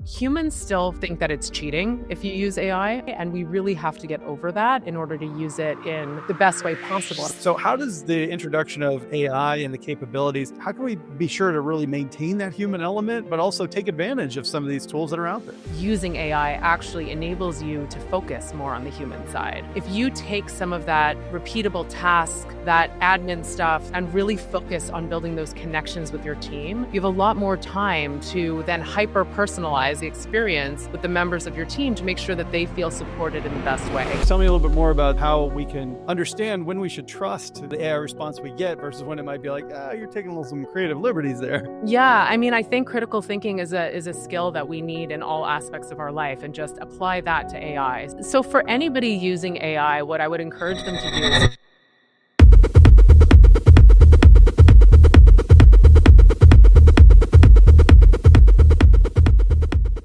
Humans still think that it's cheating if you use AI, and we really have to get over that in order to use it in the best way possible. So how does the introduction of AI and the capabilities, how can we be sure to really maintain that human element, but also take advantage of some of these tools that are out there? Using AI actually enables you to focus more on the human side. If you take some of that repeatable task, that admin stuff, and really focus on building those connections with your team, you have a lot more time to then hyper-personalize the experience with the members of your team to make sure that they feel supported in the best way. Tell me a little bit more about how we can understand when we should trust the AI response we get versus when it might be like, you're taking some creative liberties there. Yeah, I mean, I think critical thinking is a skill that we need in all aspects of our life, and just apply that to AI. So for anybody using AI, what I would encourage them to do is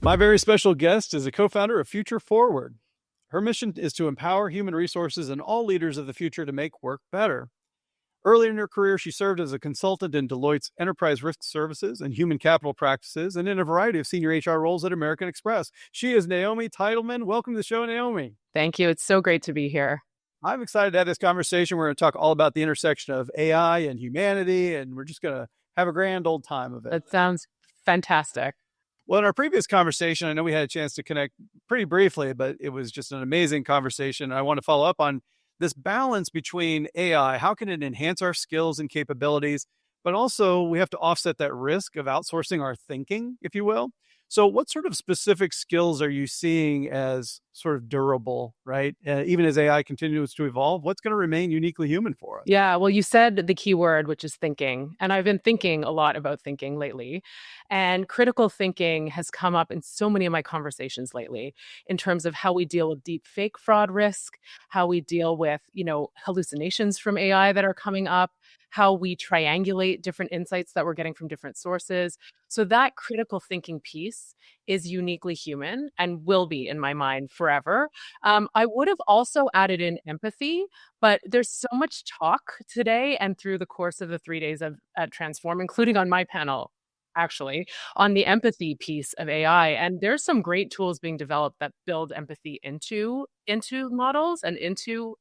My very special guest is a co-founder of Future Forward. Her mission is to empower human resources and all leaders of the future to make work better. Early in her career, she served as a consultant in Deloitte's enterprise risk services and human capital practices, and in a variety of senior HR roles at American Express. She is Naomi Teitelman. Welcome to the show, Naomi. Thank you. It's so great to be here. I'm excited to have this conversation. We're going to talk all about the intersection of AI and humanity, and we're just going to have a grand old time of it. That sounds fantastic. Well, in our previous conversation, I know we had a chance to connect pretty briefly, but it was just an amazing conversation. I want to follow up on this balance between AI. How can it enhance our skills and capabilities? But also we have to offset that risk of outsourcing our thinking, if you will. So what sort of specific skills are you seeing as sort of durable, right? Even as AI continues to evolve, what's going to remain uniquely human for us? Yeah, well, you said the key word, which is thinking. And I've been thinking a lot about thinking lately. And critical thinking has come up in so many of my conversations lately in terms of how we deal with deep fake fraud risk, how we deal with, hallucinations from AI that are coming up, how we triangulate different insights that we're getting from different sources. So that critical thinking piece is uniquely human and will be, in my mind, forever. I would have also added in empathy, but there's so much talk today and through the course of the 3 days of at Transform, including on my panel, actually, on the empathy piece of AI. And there's some great tools being developed that build empathy into models and into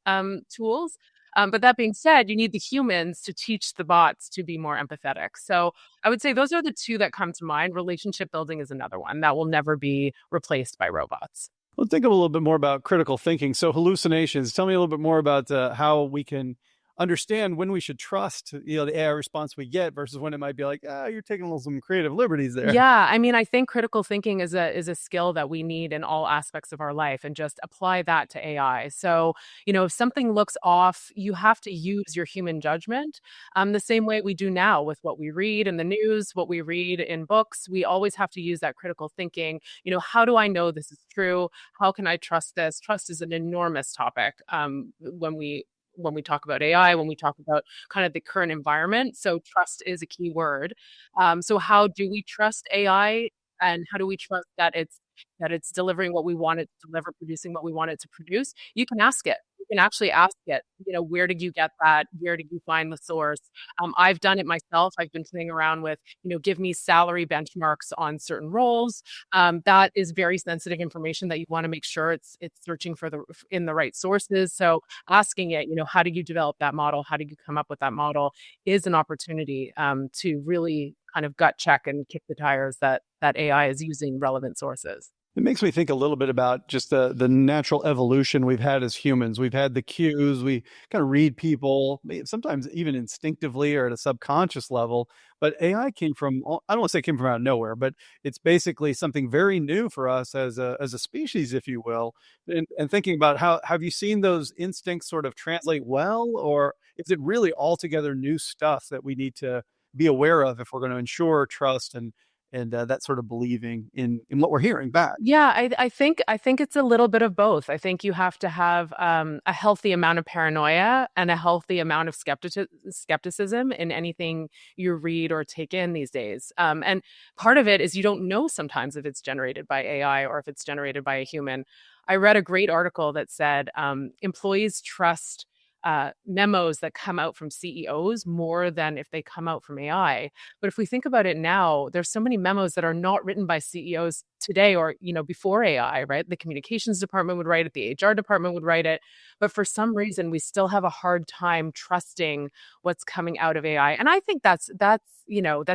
tools. But that being said, you need the humans to teach the bots to be more empathetic. So I would say those are the two that come to mind. Relationship building is another one that will never be replaced by robots. Let's think a little bit more about critical thinking. So hallucinations, tell me a little bit more about how we can understand when we should trust, the AI response we get versus when it might be like, you're taking some creative liberties there. Yeah, I mean, I think critical thinking is a skill that we need in all aspects of our life, and just apply that to AI. So, if something looks off, you have to use your human judgment, the same way we do now with what we read in the news, what we read in books. We always have to use that critical thinking. How do I know this is true? How can I trust this? Trust is an enormous topic when we talk about AI, when we talk about kind of the current environment. So trust is a key word. So how do we trust AI, and how do we trust that it's delivering what we want it to deliver, producing what we want it to produce? You can ask it. You can actually ask it, where did you get that? Where did you find the source? I've done it myself. I've been playing around with, give me salary benchmarks on certain roles. That is very sensitive information that you want to make sure it's searching for in the right sources. So asking it, how do you develop that model? How did you come up with that model? Is an opportunity to really kind of gut check and kick the tires that AI is using relevant sources. It makes me think a little bit about just the natural evolution we've had as humans. We've had the cues. We kind of read people, sometimes even instinctively or at a subconscious level. But AI came from, I don't want to say it came from out of nowhere, but it's basically something very new for us as a species, if you will. And thinking about how, have you seen those instincts sort of translate well? Or is it really altogether new stuff that we need to be aware of if we're going to ensure trust and that sort of believing in what we're hearing back? Yeah, I think it's a little bit of both. I think you have to have a healthy amount of paranoia and a healthy amount of skepticism in anything you read or take in these days. And part of it is you don't know sometimes if it's generated by AI or if it's generated by a human. I read a great article that said employees trust memos that come out from CEOs more than if they come out from AI. But if we think about it now, there's so many memos that are not written by CEOs today, or before AI, right? The communications department would write it, the HR department would write it, but for some reason we still have a hard time trusting what's coming out of AI. And I think that's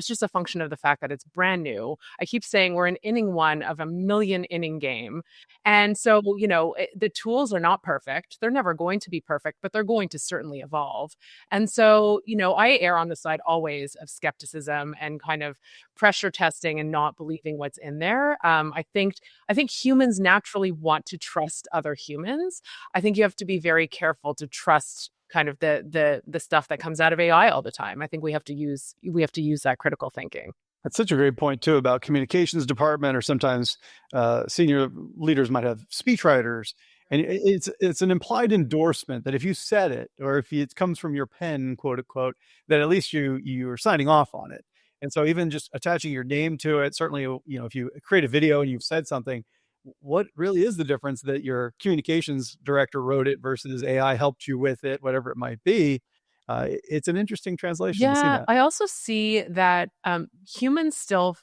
just a function of the fact that it's brand new. I keep saying we're in inning one of a million inning game. And so, the tools are not perfect. They're never going to be perfect, but they're going to certainly evolve. And so, I err on the side always of skepticism and kind of pressure testing and not believing what's in there. I think humans naturally want to trust other humans. I think you have to be very careful to trust kind of the stuff that comes out of AI all the time. I think we have to use that critical thinking. That's such a great point too about communications department, or sometimes senior leaders might have speechwriters, and it's an implied endorsement that if you said it, or if it comes from your pen, quote unquote, that at least you're signing off on it. And so even just attaching your name to it, certainly, if you create a video and you've said something, what really is the difference that your communications director wrote it versus AI helped you with it, whatever it might be? It's an interesting translation to see Yeah, that. I also see that humans still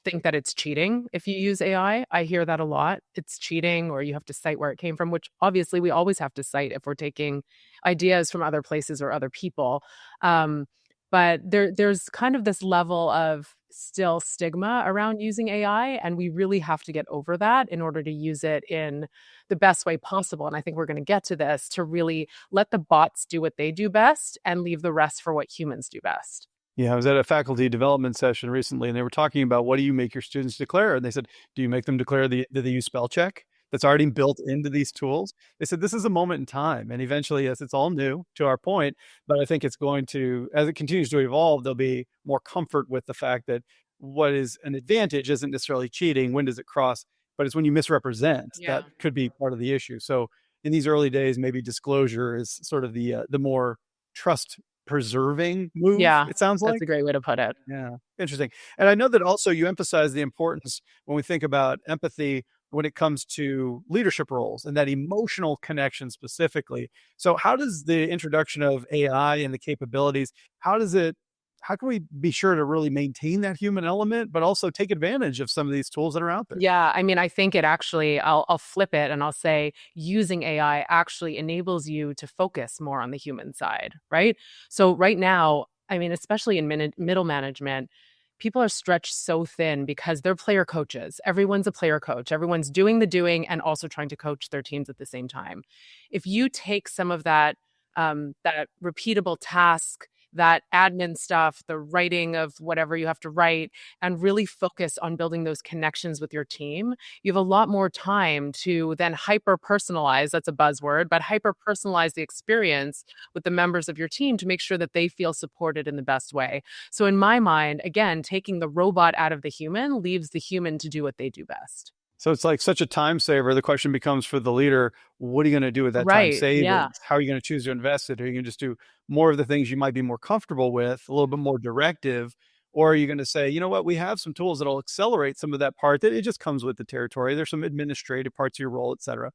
think that it's cheating if you use AI. I hear that a lot. It's cheating, or you have to cite where it came from, which obviously we always have to cite if we're taking ideas from other places or other people. Um, but there's kind of this level of still stigma around using AI, and we really have to get over that in order to use it in the best way possible. And I think we're going to get to this to really let the bots do what they do best and leave the rest for what humans do best. Yeah, I was at a faculty development session recently, and they were talking about what do you make your students declare? And they said, do you make them declare that they use spell check that's already built into these tools? They said this is a moment in time, and eventually, yes, it's all new to our point, but I think it's going to, as it continues to evolve, there'll be more comfort with the fact that what is an advantage isn't necessarily cheating. When does it cross? But it's when you misrepresent that Yeah. could be part of the issue. So in these early days, maybe disclosure is sort of the more trust preserving move, Yeah, it sounds that's like. a great way to put it. Yeah, interesting. And I know that also you emphasize the importance when we think about empathy when it comes to leadership roles and that emotional connection specifically. So how does the introduction of AI and the capabilities, how can we be sure to really maintain that human element, but also take advantage of some of these tools that are out there? Yeah, I mean, I think it actually, I'll flip it and I'll say using AI actually enables you to focus more on the human side, right? So right now, I mean, especially in middle management, people are stretched so thin because they're player coaches. Everyone's a player coach. Everyone's doing the doing and also trying to coach their teams at the same time. If you take some of that repeatable task, that admin stuff, the writing of whatever you have to write, and really focus on building those connections with your team, you have a lot more time to then hyper personalize. That's a buzzword, but hyper personalize the experience with the members of your team to make sure that they feel supported in the best way. So, in my mind, again, taking the robot out of the human leaves the human to do what they do best. So it's like such a time saver. The question becomes for the leader, what are you going to do with that time Right. Yeah. savings? How are you going to choose to invest it? Are you going to just do more of the things you might be more comfortable with, a little bit more directive? Or are you going to say, you know what, we have some tools that'll accelerate some of that part that it just comes with the territory. There's some administrative parts of your role, et cetera.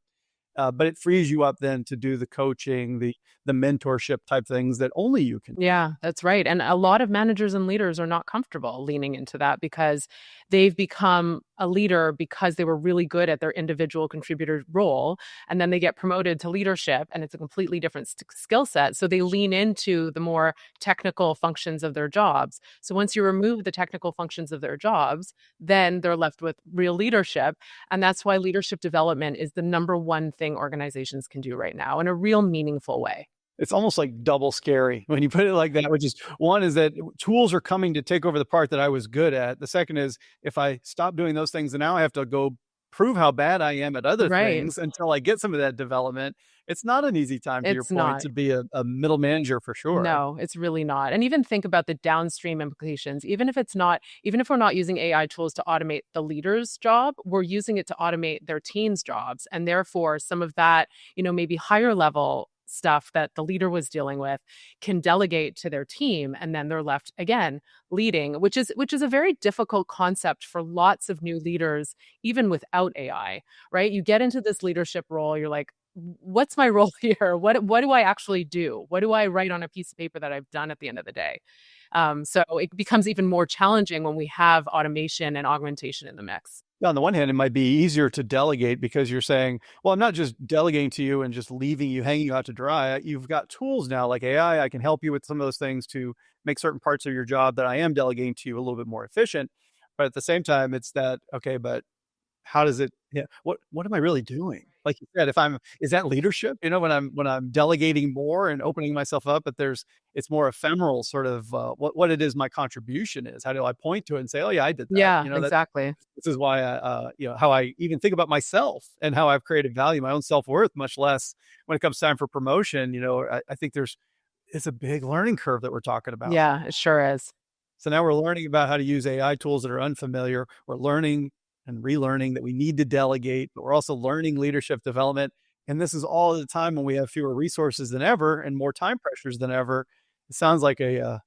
But it frees you up then to do the coaching, the mentorship type things that only you can. Yeah, that's right. And a lot of managers and leaders are not comfortable leaning into that because they've become a leader because they were really good at their individual contributor role. And then they get promoted to leadership and it's a completely different skill set. So they lean into the more technical functions of their jobs. So once you remove the technical functions of their jobs, then they're left with real leadership. And that's why leadership development is the number one thing organizations can do right now in a real meaningful way. It's almost like double scary when you put it like that, which is one is that tools are coming to take over the part that I was good at. The second is if I stop doing those things, and now I have to go prove how bad I am at other Right. things until I get some of that development. It's not an easy time, to your It's point, not. to be a middle manager for sure. No, it's really not. And even think about the downstream implications. Even if we're not using AI tools to automate the leader's job, we're using it to automate their team's jobs. And therefore, some of that, maybe higher level stuff that the leader was dealing with can delegate to their team and then they're left again leading, which is a very difficult concept for lots of new leaders even without AI, right? You get into this leadership role, you're like, what's my role here? What do I actually do? What do I write on a piece of paper that I've done at the end of the day? So it becomes even more challenging when we have automation and augmentation in the mix. On the one hand, it might be easier to delegate because you're saying, well, I'm not just delegating to you and just leaving you hanging out to dry. You've got tools now like AI. I can help you with some of those things to make certain parts of your job that I am delegating to you a little bit more efficient. But at the same time, it's that, okay, but how does it, yeah, what am I really doing? Like you said, if I'm, is that leadership, when I'm delegating more and opening myself up, but it's more ephemeral sort of what it is my contribution is. How do I point to it and say, oh yeah, I did that, Yeah, that exactly. this is why how I even think about myself and how I've created value, my own self-worth, much less when it comes time for promotion. I think it's a big learning curve that we're talking about. Yeah, it sure is. So now we're learning about how to use AI tools that are unfamiliar. We're learning and relearning that we need to delegate, but we're also learning leadership development. And this is all at a time when we have fewer resources than ever and more time pressures than ever. It sounds like a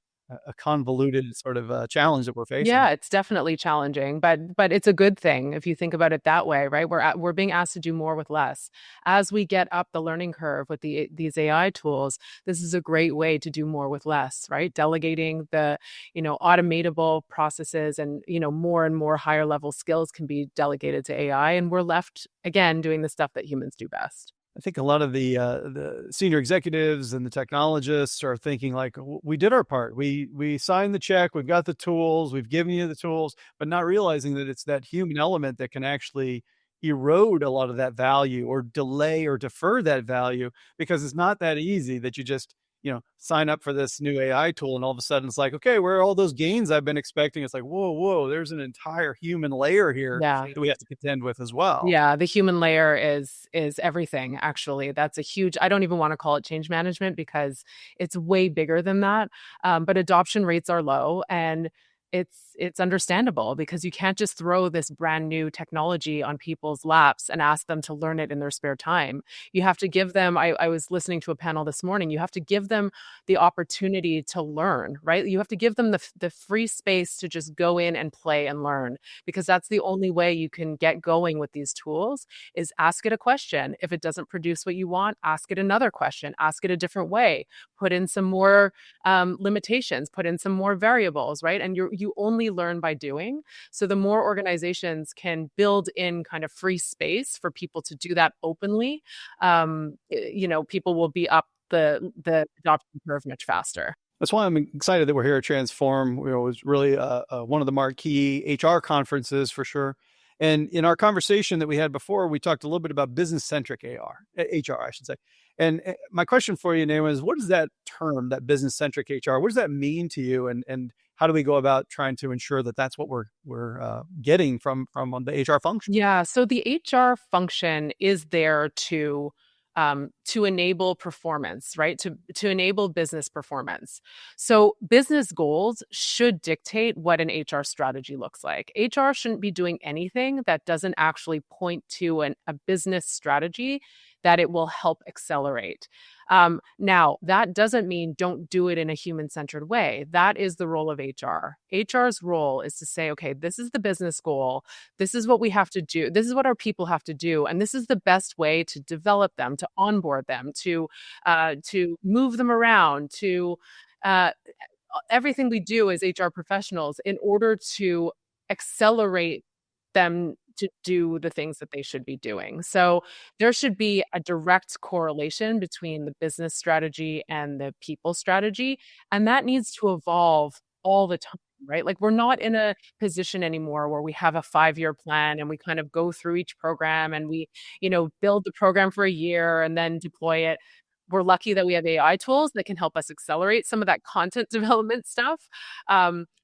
convoluted sort of challenge that we're facing. Yeah, it's definitely challenging, but it's a good thing if you think about it that way, right? We're being asked to do more with less. As we get up the learning curve with these AI tools, this is a great way to do more with less, right? Delegating the, automatable processes and, more and more higher level skills can be delegated to AI, and we're left again doing the stuff that humans do best. I think a lot of the senior executives and the technologists are thinking like, We did our part. We signed the check. We've got the tools. We've given you the tools," but not realizing that it's that human element that can actually erode a lot of that value or delay or defer that value, because it's not that easy that you just sign up for this new AI tool and all of a sudden it's like, okay, where are all those gains I've been expecting? It's like, whoa, there's an entire human layer here Yeah. that we have to contend with as well. Yeah, the human layer is everything, actually. That's a huge, I don't even want to call it change management because it's way bigger than that. But adoption rates are low, and it's understandable because you can't just throw this brand new technology on people's laps and ask them to learn it in their spare time. You have to give them, I was listening to a panel this morning, you have to give them the opportunity to learn, right? You have to give them the free space to just go in and play and learn, because that's the only way you can get going with these tools. Is ask it a question. If it doesn't produce what you want, ask it another question, ask it a different way, put in some more limitations, put in some more variables, right? And you only learn by doing. So the more organizations can build in kind of free space for people to do that openly, people will be up the adoption curve much faster. That's why I'm excited that we're here at Transform. It was really one of the marquee HR conferences for sure. And in our conversation that we had before, we talked a little bit about business-centric HR, I should say. And my question for you, Naima, is what is that term, that business-centric HR? What does that mean to you? And how do we go about trying to ensure that that's what we're getting from the HR function? Yeah, so the HR function is there to enable performance, right? To enable business performance. So business goals should dictate what an HR strategy looks like. HR shouldn't be doing anything that doesn't actually point to a business strategy that it will help accelerate. Now, that doesn't mean don't do it in a human centered way. That is the role of HR. HR's role is to say, okay, this is the business goal. This is what we have to do. This is what our people have to do. And this is the best way to develop them, to onboard them, to move them around, to uh, everything we do as HR professionals in order to accelerate them to do the things that they should be doing. So there should be a direct correlation between the business strategy and the people strategy. And that needs to evolve all the time, right? Like we're not in a position anymore where we have a 5-year plan and we kind of go through each program and we, build the program for a year and then deploy it. We're lucky that we have AI tools that can help us accelerate some of that content development stuff.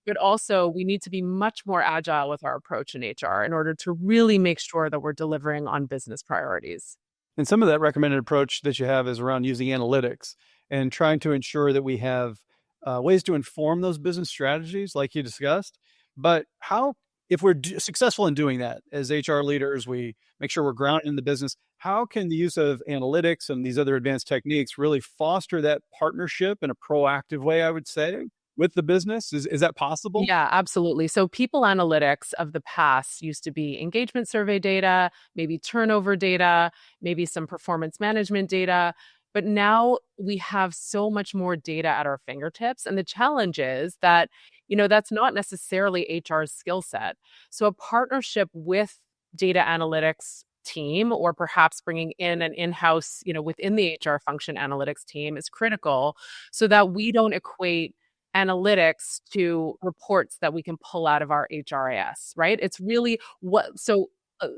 But also, we need to be much more agile with our approach in HR in order to really make sure that we're delivering on business priorities. And some of that recommended approach that you have is around using analytics and trying to ensure that we have ways to inform those business strategies, like you discussed. But how, if we're successful in doing that as HR leaders, we make sure we're grounded in the business. How can the use of analytics and these other advanced techniques really foster that partnership in a proactive way, I would say, with the business? Is that possible? Yeah, absolutely. So people analytics of the past used to be engagement survey data, maybe turnover data, maybe some performance management data. But now we have so much more data at our fingertips. And the challenge is that, that's not necessarily HR's skill set. So a partnership with data analytics team, or perhaps bringing in an in-house, within the HR function analytics team, is critical so that we don't equate analytics to reports that we can pull out of our HRIS, right? It's really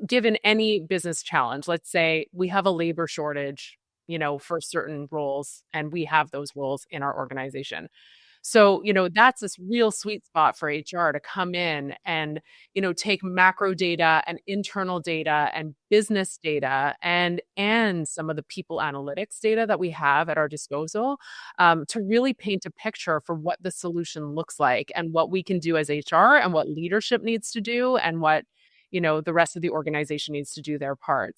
given any business challenge, let's say we have a labor shortage, for certain roles, and we have those roles in our organization. So, that's this real sweet spot for HR to come in and, take macro data and internal data and business data and some of the people analytics data that we have at our disposal, to really paint a picture for what the solution looks like and what we can do as HR and what leadership needs to do and what, the rest of the organization needs to do their part.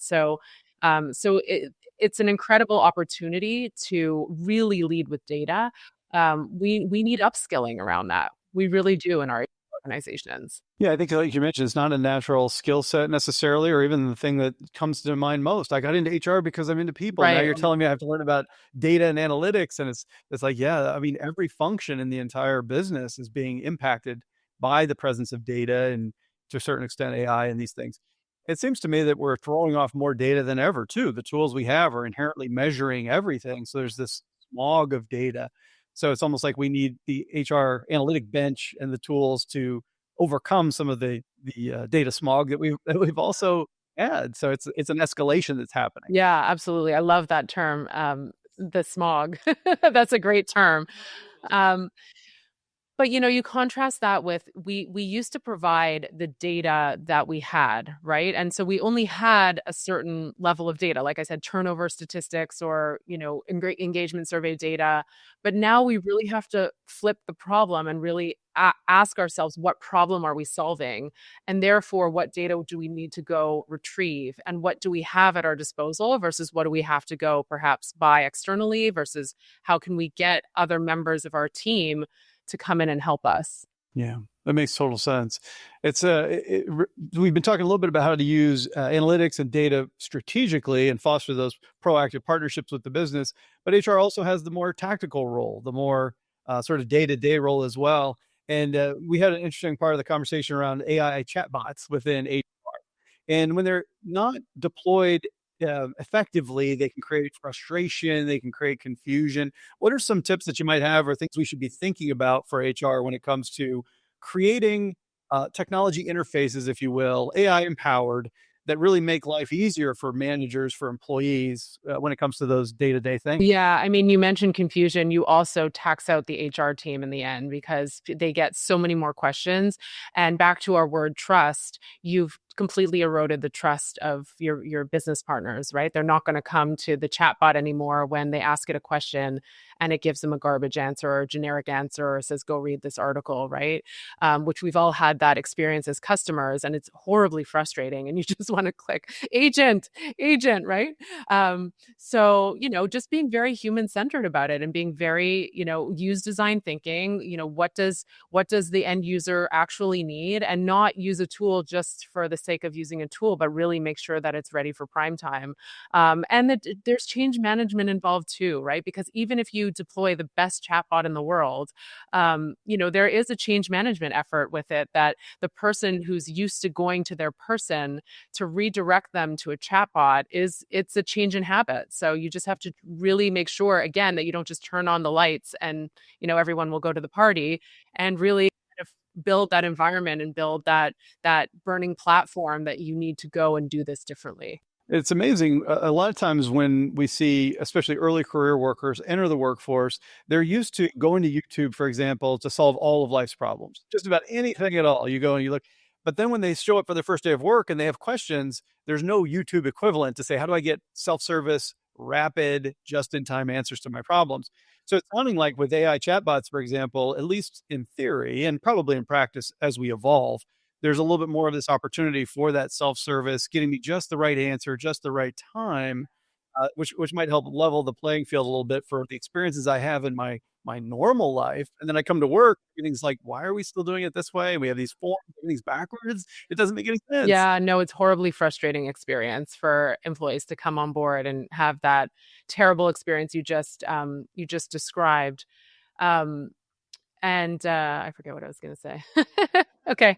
It's an incredible opportunity to really lead with data. We need upskilling around that. We really do in our organizations. Yeah, I think like you mentioned, it's not a natural skill set necessarily, or even the thing that comes to mind most. I got into HR because I'm into people. Now Right. you're telling me I have to learn about data and analytics, and it's like, yeah, I mean, every function in the entire business is being impacted by the presence of data and to a certain extent AI and these things. It seems to me that we're throwing off more data than ever, too. The tools we have are inherently measuring everything. So there's this smog of data. So it's almost like we need the HR analytic bench and the tools to overcome some of the data smog that we've also had. So it's an escalation that's happening. Yeah, absolutely. I love that term, the smog. That's a great term. Um, But you contrast that with we used to provide the data that we had, right? And so we only had a certain level of data, like I said, turnover statistics or, engagement survey data. But now we really have to flip the problem and really ask ourselves, what problem are we solving? And therefore, what data do we need to go retrieve? And what do we have at our disposal versus what do we have to go perhaps buy externally versus how can we get other members of our team to come in and help us. Yeah, that makes total sense. We've been talking a little bit about how to use analytics and data strategically and foster those proactive partnerships with the business. But HR also has the more tactical role, the more sort of day-to-day role as well. And we had an interesting part of the conversation around AI chatbots within HR. And when they're not deployed effectively, they can create frustration, they can create confusion. What are some tips that you might have or things we should be thinking about for HR when it comes to creating technology interfaces, if you will, AI empowered, that really make life easier for managers, for employees when it comes to those day to day things? Yeah, I mean, you mentioned confusion. You also tax out the HR team in the end because they get so many more questions. And back to our word trust, you've completely eroded the trust of your business partners, right? They're not going to come to the chatbot anymore when they ask it a question and it gives them a garbage answer or a generic answer or says, go read this article, right? Which we've all had that experience as customers, and it's horribly frustrating. And you just want to click agent, agent, right? So, just being very human centered about it and being very, use design thinking, what does the end user actually need, and not use a tool just for the sake of using a tool, but really make sure that it's ready for prime time. And that there's change management involved too, right? Because even if you deploy the best chatbot in the world, there is a change management effort with it that the person who's used to going to their person to redirect them to a chatbot it's a change in habit. So you just have to really make sure again that you don't just turn on the lights and everyone will go to the party, and really kind of build that environment and build that burning platform that you need to go and do this differently. It's amazing. A lot of times when we see, especially early career workers enter the workforce, they're used to going to YouTube, for example, to solve all of life's problems, just about anything at all. You go and you look, but then when they show up for their first day of work and they have questions, there's no YouTube equivalent to say, how do I get self-service, rapid, just-in-time answers to my problems? So it's sounding like with AI chatbots, for example, at least in theory and probably in practice as we evolve, there's a little bit more of this opportunity for that self-service, getting me just the right answer, just the right time. which might help level the playing field a little bit for the experiences I have in my normal life. And then I come to work, everything's like, why are we still doing it this way? We have these forms, everything's backwards. It doesn't make any sense. Yeah, no, it's horribly frustrating experience for employees to come on board and have that terrible experience you just described. Um, and I forget what I was going to say. Okay,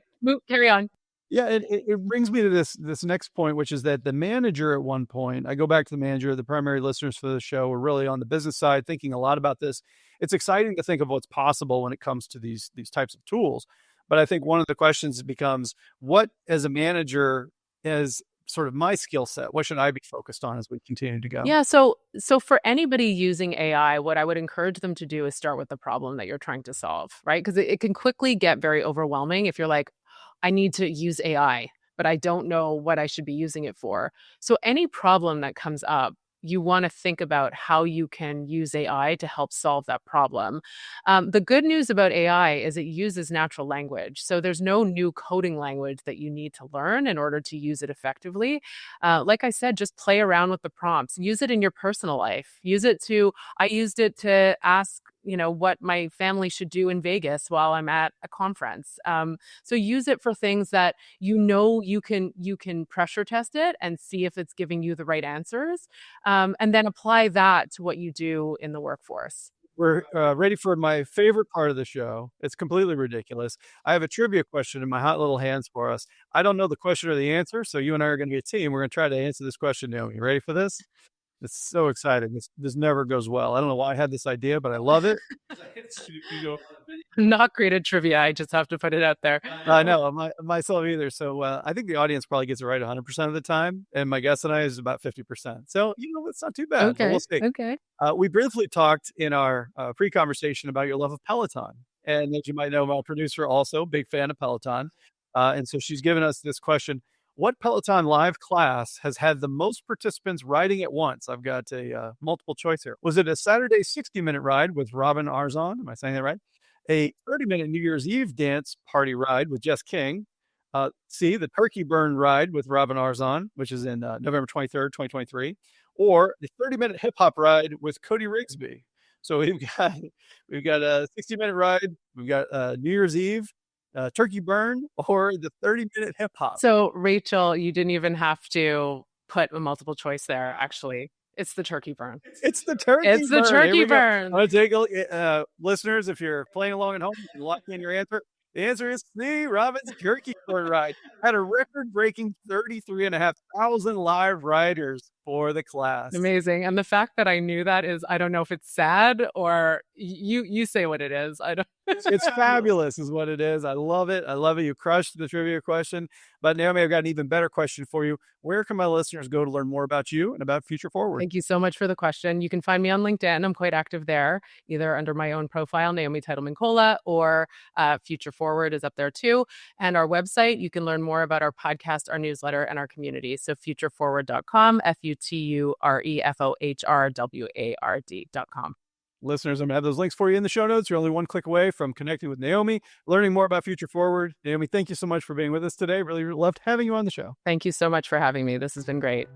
carry on. Yeah, it brings me to this next point, which is that the manager at one point, I go back to the manager, the primary listeners for the show were really on the business side, thinking a lot about this. It's exciting to think of what's possible when it comes to these types of tools. But I think one of the questions becomes, what as a manager is sort of my skill set? What should I be focused on as we continue to go? Yeah, so for anybody using AI, what I would encourage them to do is start with the problem that you're trying to solve, right? Because it can quickly get very overwhelming if you're like, I need to use AI, but I don't know what I should be using it for. So any problem that comes up, you want to think about how you can use AI to help solve that problem. The good news about AI is it uses natural language. So there's no new coding language that you need to learn in order to use it effectively. Like I said, just play around with the prompts. Use it in your personal life. I used it to ask, what my family should do in Vegas while I'm at a conference. So use it for things that you can pressure test it and see if it's giving you the right answers, and then apply that to what you do in the workforce. We're ready for my favorite part of the show. It's completely ridiculous. I have a trivia question in my hot little hands for us. I don't know the question or the answer, so you and I are going to be a team. We're going to try to answer this question, Naomi. You ready for this? It's so exciting. This never goes well. I don't know why I had this idea, but I love it. Not created trivia. I just have to put it out there. I know myself either. So I think the audience probably gets it right 100% of the time, and my guess and I is about 50%. So it's not too bad, but we'll Okay. see. Okay. We briefly talked in our pre-conversation about your love of Peloton, and as you might know, my producer also big fan of Peloton, and so she's given us this question: what Peloton live class has had the most participants riding at once? I've got a multiple choice here. Was it a Saturday 60-minute ride with Robin Arzon? Am I saying that right? A 30-minute New Year's Eve dance party ride with Jess King. C, the Turkey Burn ride with Robin Arzon, which is in November 23rd, 2023, or the 30-minute hip hop ride with Cody Rigsby. So we've got a 60-minute ride, we've got New Year's Eve, Turkey Burn, or the 30-minute hip hop. So, Rachel, you didn't even have to put a multiple choice there, actually. It's the turkey burn. It's the turkey burn. It's the turkey burn. I'm going to take listeners, if you're playing along at home, you can lock in your answer. The answer is C, Robin's turkey burn ride. Had a record-breaking 33,500 live riders for the class. Amazing. And the fact that I knew that is, I don't know if it's sad or you say what it is. I don't. It's fabulous is what it is. I love it. I love it. You crushed the trivia question. But Naomi, I've got an even better question for you. Where can my listeners go to learn more about you and about Future Forward? Thank you so much for the question. You can find me on LinkedIn. I'm quite active there, either under my own profile, Naomi Teitelman-Cola, or Future Forward is up there too. And our website, you can learn more about our podcast, our newsletter, and our community. So futureforward.com, futureforward.com. Listeners, I'm going to have those links for you in the show notes. You're only one click away from connecting with Naomi, learning more about Future Forward. Naomi, thank you so much for being with us today. Really loved having you on the show. Thank you so much for having me. This has been great.